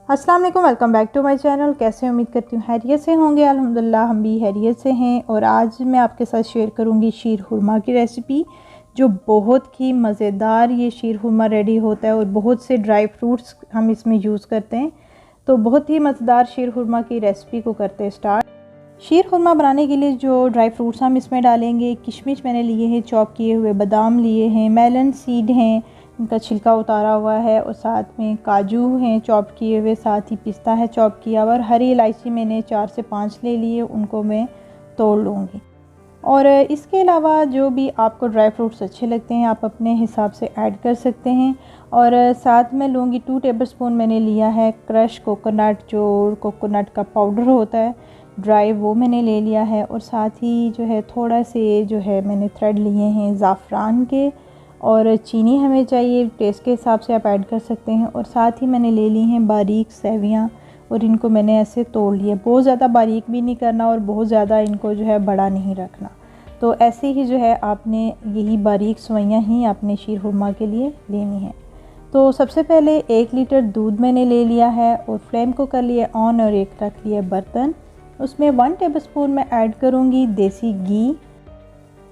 अस्सलाम वालेकुम, welcome back to my channel. कैसे उम्मीद करती हूँ हैरियत से होंगे। अल्हम्दुलिल्लाह हम भी हैरियत से हैं। और आज मैं आपके साथ शेयर करूँगी शीर खुरमा की रेसिपी, जो बहुत ही मज़ेदार ये शीर खुरमा रेडी होता है और बहुत से ड्राई फ्रूट्स हम इसमें यूज़ करते हैं। तो बहुत ही मज़ेदार शीर खुरमा की रेसिपी को करते हैं स्टार्ट। शीर खुरमा बनाने के लिए जो ड्राई फ्रूट्स हम इसमें डालेंगे, किशमिश मैंने लिए हैं, चॉप किए हुए बादाम लिए हैं, मेलन सीड हैं, इनका छिलका उतारा हुआ है, और साथ में काजू हैं चॉप किए हुए, साथ ही पिस्ता है चॉप किया हुआ, और हरी इलायची मैंने 4 से 5 ले लिए, उनको मैं तोड़ लूँगी। और इसके अलावा जो भी आपको ड्राई फ्रूट्स अच्छे लगते हैं आप अपने हिसाब से ऐड कर सकते हैं। और साथ में लूँगी 2 टेबलस्पून मैंने लिया है क्रश कोकोनट, जो कोकोनट का पाउडर होता है ड्राई, वो मैंने ले लिया है। और साथ ही जो है थोड़ा से जो है मैंने थ्रेड लिए हैं ज़ाफ़रान के, और चीनी हमें चाहिए टेस्ट के हिसाब से आप ऐड कर सकते हैं। और साथ ही मैंने ले ली हैं बारीक सेवियाँ, और इनको मैंने ऐसे तोड़ लिया। बहुत ज़्यादा बारीक भी नहीं करना और बहुत ज़्यादा इनको जो है बड़ा नहीं रखना। तो ऐसे ही जो है आपने यही बारीक सेवइयाँ ही आपने शीर खुरमा के लिए लेनी है। तो सबसे पहले 1 लीटर दूध मैंने ले लिया है और फ्लेम को कर लिया ऑन, और एक रख लिया बर्तन। उसमें 1 टेबलस्पून मैं ऐड करूँगी देसी घी।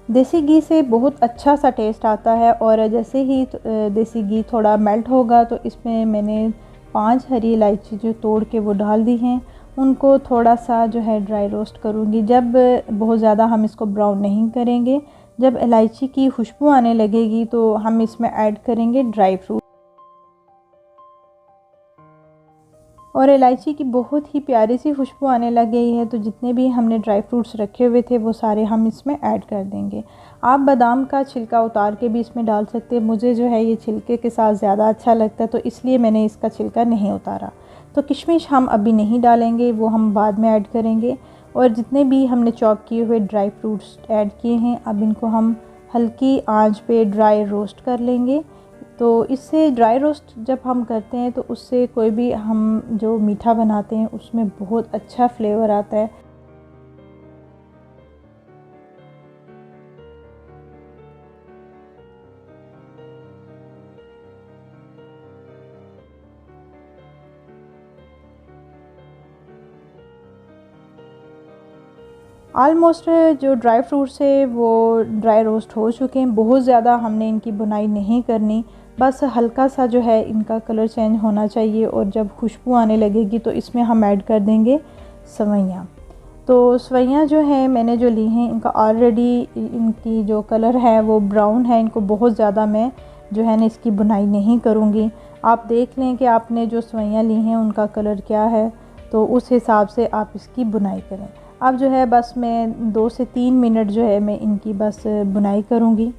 देसी घी से बहुत अच्छा सा टेस्ट आता है। और जैसे ही देसी घी थोड़ा मेल्ट होगा तो इसमें मैंने 5 हरी इलायची जो तोड़ के वो डाल दी हैं, उनको थोड़ा सा जो है ड्राई रोस्ट करूँगी। जब बहुत ज़्यादा हम इसको ब्राउन नहीं करेंगे, जब इलायची की खुशबू आने लगेगी तो हम इसमें ऐड करेंगे ड्राई फ्रूट। और इलायची की बहुत ही प्यारी सी खुशबू आने लग गई है, तो जितने भी हमने ड्राई फ्रूट्स रखे हुए थे वो सारे हम इसमें ऐड कर देंगे। आप बादाम का छिलका उतार के भी इसमें डाल सकते हैं। मुझे जो है ये छिलके के साथ ज़्यादा अच्छा लगता है, तो इसलिए मैंने इसका छिलका नहीं उतारा। तो किशमिश हम अभी नहीं डालेंगे, वो हम बाद में ऐड करेंगे। और जितने भी हमने चॉप किए हुए ड्राई फ्रूट्स ऐड किए हैं, अब इनको हम हल्की आंच पे ड्राई रोस्ट कर लेंगे। तो इससे ड्राई रोस्ट जब हम करते हैं तो उससे कोई भी हम जो मीठा बनाते हैं उसमें बहुत अच्छा फ्लेवर आता है। ऑलमोस्ट जो ड्राई फ्रूट्स है वो ड्राई रोस्ट हो चुके हैं। बहुत ज़्यादा हमने इनकी बुनाई नहीं करनी, बस हल्का सा जो है इनका कलर चेंज होना चाहिए। और जब खुशबू आने लगेगी तो इसमें हम ऐड कर देंगे सेवइयाँ। तो सेवइयाँ जो है मैंने जो ली हैं, इनका ऑलरेडी इनकी जो कलर है वो ब्राउन है। इनको बहुत ज़्यादा मैं जो है ना इसकी बुनाई नहीं करूँगी। आप देख लें कि आपने जो सेवइयाँ ली हैं उनका कलर क्या है, तो उस हिसाब से आप इसकी बुनाई करें। अब जो है बस मैं 2 से 3 मिनट जो है मैं इनकी बस बुनाई करूँगी।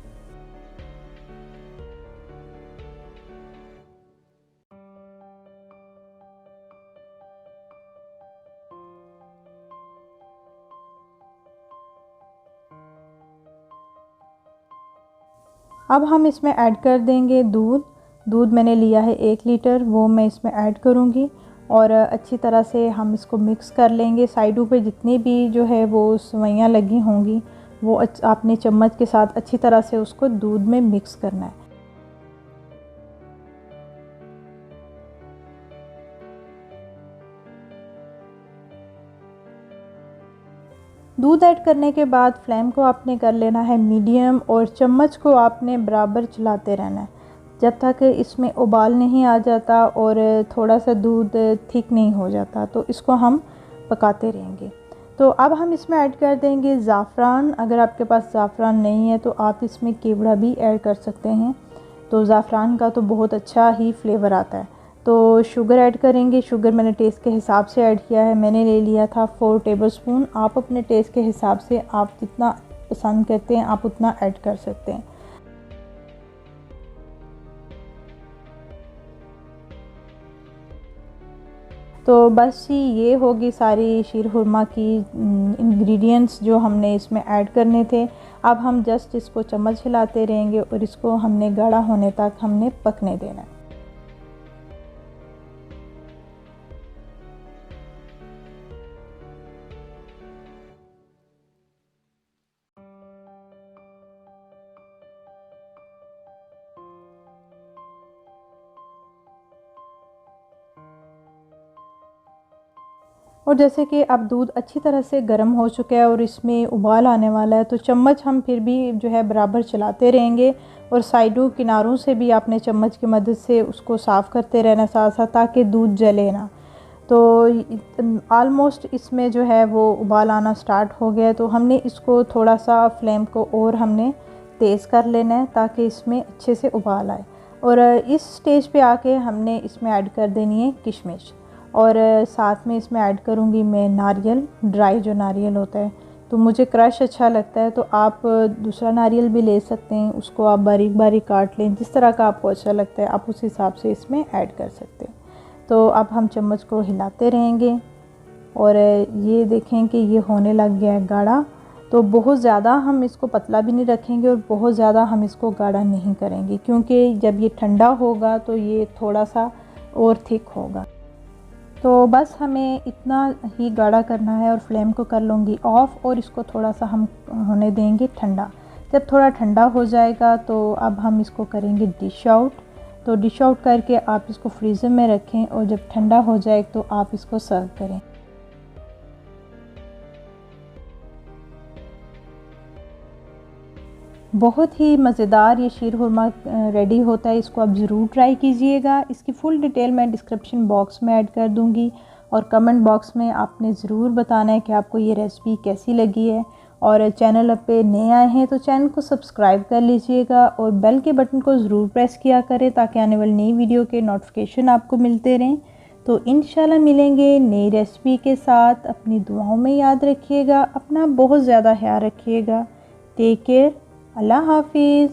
अब हम इसमें ऐड कर देंगे दूध। दूध मैंने लिया है 1 लीटर, वो मैं इसमें ऐड करूँगी। और अच्छी तरह से हम इसको मिक्स कर लेंगे। साइडों पे जितनी भी जो है वो सेवइयाँ लगी होंगी, वो आपने चम्मच के साथ अच्छी तरह से उसको दूध में मिक्स करना है। दूध ऐड करने के बाद फ्लेम को आपने कर लेना है मीडियम, और चम्मच को आपने बराबर चलाते रहना है जब तक इसमें उबाल नहीं आ जाता और थोड़ा सा दूध थिक नहीं हो जाता, तो इसको हम पकाते रहेंगे। तो अब हम इसमें ऐड कर देंगे ज़ाफ़रान। अगर आपके पास ज़ाफ़रान नहीं है तो आप इसमें केवड़ा भी ऐड कर सकते हैं, तो ज़ाफ़रान का तो बहुत अच्छा ही फ्लेवर आता है। तो शुगर ऐड करेंगे। शुगर मैंने टेस्ट के हिसाब से ऐड किया है, मैंने ले लिया था 4 टेबलस्पून। आप अपने टेस्ट के हिसाब से आप जितना पसंद करते हैं आप उतना ऐड कर सकते हैं। तो बस ही ये होगी सारी शीर खुरमा की इंग्रेडिएंट्स जो हमने इसमें ऐड करने थे। अब हम जस्ट इसको चम्मच हिलाते रहेंगे और इसको हमने गाढ़ा होने तक हमने पकने देना है। और जैसे कि अब दूध अच्छी तरह से गर्म हो चुका है और इसमें उबाल आने वाला है, तो चम्मच हम फिर भी जो है बराबर चलाते रहेंगे और साइडों किनारों से भी आपने चम्मच की मदद से उसको साफ़ करते रहना साथ साथ, ताकि दूध जले ना। तो आलमोस्ट इसमें जो है वो उबाल आना स्टार्ट हो गया है, तो हमने इसको थोड़ा सा फ्लेम को और हमने तेज़ कर लेना है ताकि इसमें अच्छे से उबाल आए। और इस स्टेज पे आके हमने इसमें ऐड कर देनी है किशमिश, और साथ में इसमें ऐड करूँगी मैं नारियल, ड्राई जो नारियल होता है। तो मुझे क्रश अच्छा लगता है, तो आप दूसरा नारियल भी ले सकते हैं, उसको आप बारीक बारीक काट लें, जिस तरह का आपको अच्छा लगता है आप उस हिसाब से इसमें ऐड कर सकते हैं। तो अब हम चम्मच को हिलाते रहेंगे और ये देखें कि ये होने लग गया है गाढ़ा। तो बहुत ज़्यादा हम इसको पतला भी नहीं रखेंगे और बहुत ज़्यादा हम इसको गाढ़ा नहीं करेंगे, क्योंकि जब ये ठंडा होगा तो ये थोड़ा सा और थिक होगा। तो बस हमें इतना ही गाढ़ा करना है और फ्लेम को कर लूँगी ऑफ़, और इसको थोड़ा सा हम होने देंगे ठंडा। जब थोड़ा ठंडा हो जाएगा तो अब हम इसको करेंगे डिश आउट। तो डिश आउट करके आप इसको फ्रीज़र में रखें और जब ठंडा हो जाए तो आप इसको सर्व करें। बहुत ही मज़ेदार ये शीर खुरमा रेडी होता है, इसको आप ज़रूर ट्राई कीजिएगा। इसकी फ़ुल डिटेल मैं डिस्क्रिप्शन बॉक्स में ऐड कर दूँगी और कमेंट बॉक्स में आपने ज़रूर बताना है कि आपको ये रेसिपी कैसी लगी है। और चैनल पे नए आए हैं तो चैनल को सब्सक्राइब कर लीजिएगा और बेल के बटन को ज़रूर प्रेस किया करें ताकि आने वाली नई वीडियो के नोटिफिकेशन आपको मिलते रहें। तो इंशाल्लाह मिलेंगे नई रेसिपी के साथ। अपनी दुआओं में याद रखिएगा, अपना बहुत ज़्यादा ख्याल रखिएगा। टेक केयर, अल्लाह हाफिज़।